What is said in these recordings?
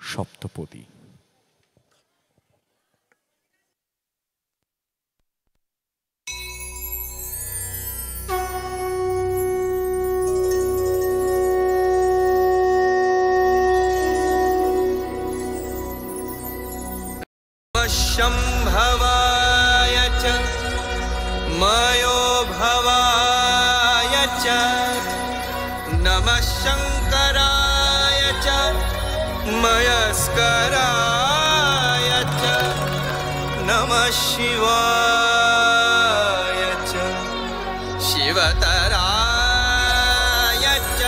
সপ্তপদী। शम्भवाय च मयो भवाय च नमः शङ्कराय च मयस्कराय च नमः शिवाय च शिवतराय च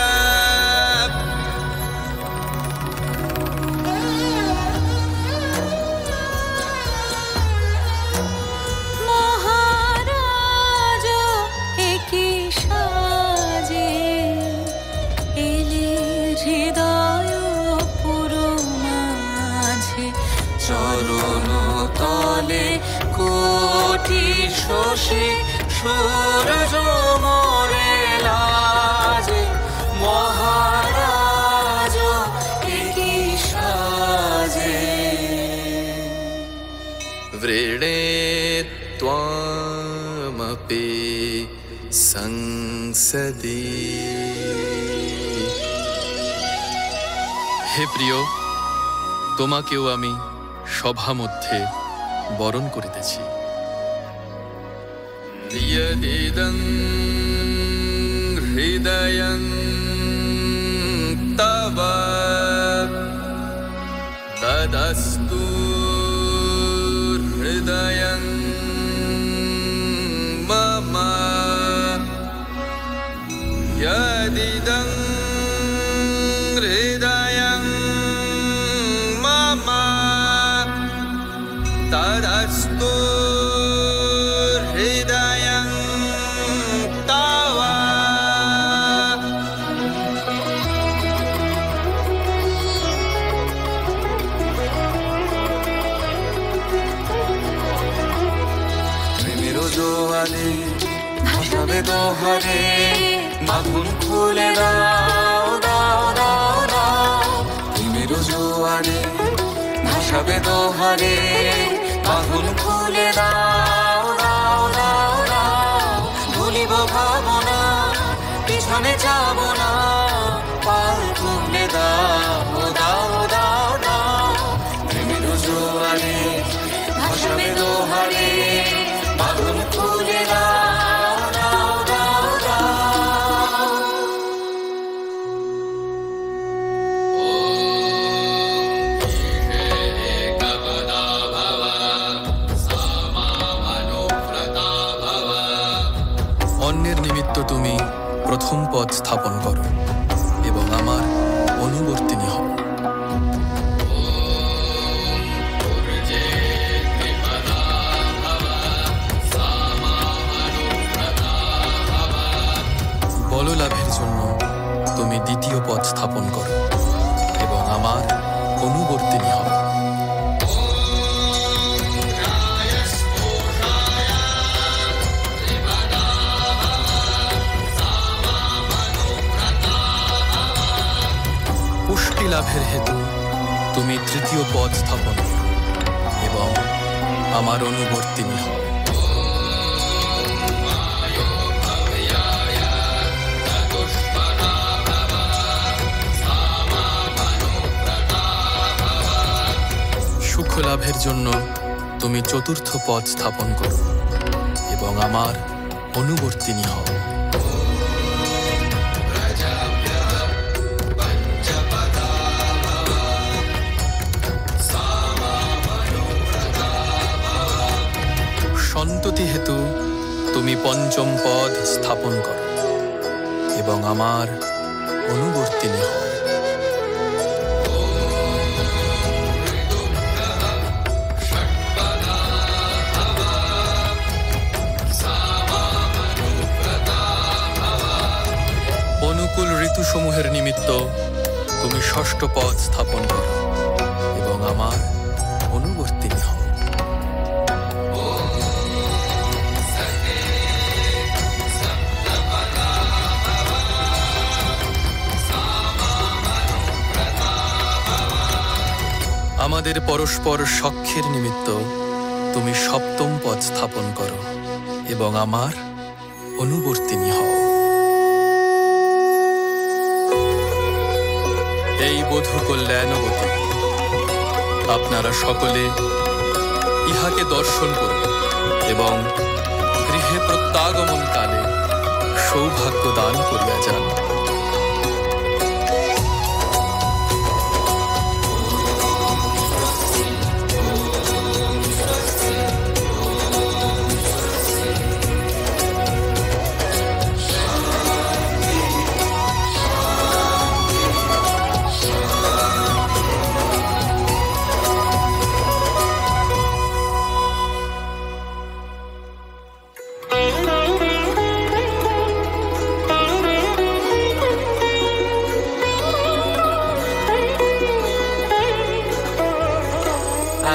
শশী সূর্য মোরে লাজে মহারাজ কি সাজে वृणे त्वामपि संसदि। হে প্রিয়, তোমাকেও আমি সভা মধ্যে বরণ করিতেছি। यदिदं हृदयं तव तदस्तु हृदयं मम। यदिदं हृदयं मम तदस्तु ভাসাবে দোহারে বাঁধন খুলে দাও দাও দাও দাও। প্রেমের জোয়ারে ভাসাবে দোহারে বাঁধন খুলে দাও দাও দাও দাও। ভুলিব ভাবনা পিছনে যাব না, পাল তুলে দাও দাও দাও দাও। প্রেমের জোয়ারে ভাসাবে দোহারে বাঁধন খুলে দাও দাও দাও দাও। অন্যের নিমিত্ত তুমি প্রথম পদ স্থাপন করো এবং আমার অনুবর্তিনী হও। বললাভের জন্য তুমি দ্বিতীয় পদ স্থাপন করো এবং আমার অনুবর্তিনী হও। পুষ্টি লাভের হেতু তুমি তৃতীয় পদ স্থাপন করো এবং আমার অনুবর্তিনী হও। সুখ লাভের জন্য তুমি চতুর্থ পদ স্থাপন করো এবং আমার অনুবর্তিনী হও। সন্ততি হেতু তুমি পঞ্চম পদ স্থাপন করো এবং আমার অনুবর্তিনী হও। অনুকূল ঋতুসমূহের নিমিত্ত তুমি ষষ্ঠ পদ স্থাপন করো এবং আমার অনুবর্তিনী হও। আমাদের পরস্পর সখ্যের নিমিত্ত তুমি সপ্তম পদ স্থাপন করো এবং আমার অনুবর্তিনী হও। এই বধূ কল্যাণবতী, আপনারা সকলে ইহাকে দর্শন করুন এবং গৃহে প্রত্যাগমন কালে সৌভাগ্য দান করিয়া যান।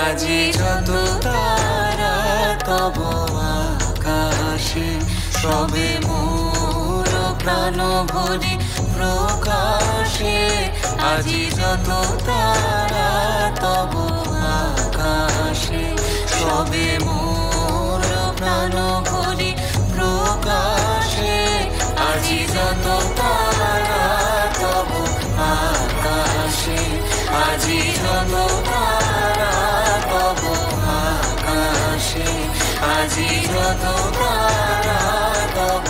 আজি যত তারা তব আকাশে, সবে মোর প্রাণ ভরি প্রকাশে। আজি যত তারা তব আকাশে, সবে মোর প্রাণ ভরি প্রকাশে। আজি যত তারা তব আকাশে, আজি যত তারা তব আকাশে, আজি যত তারা তব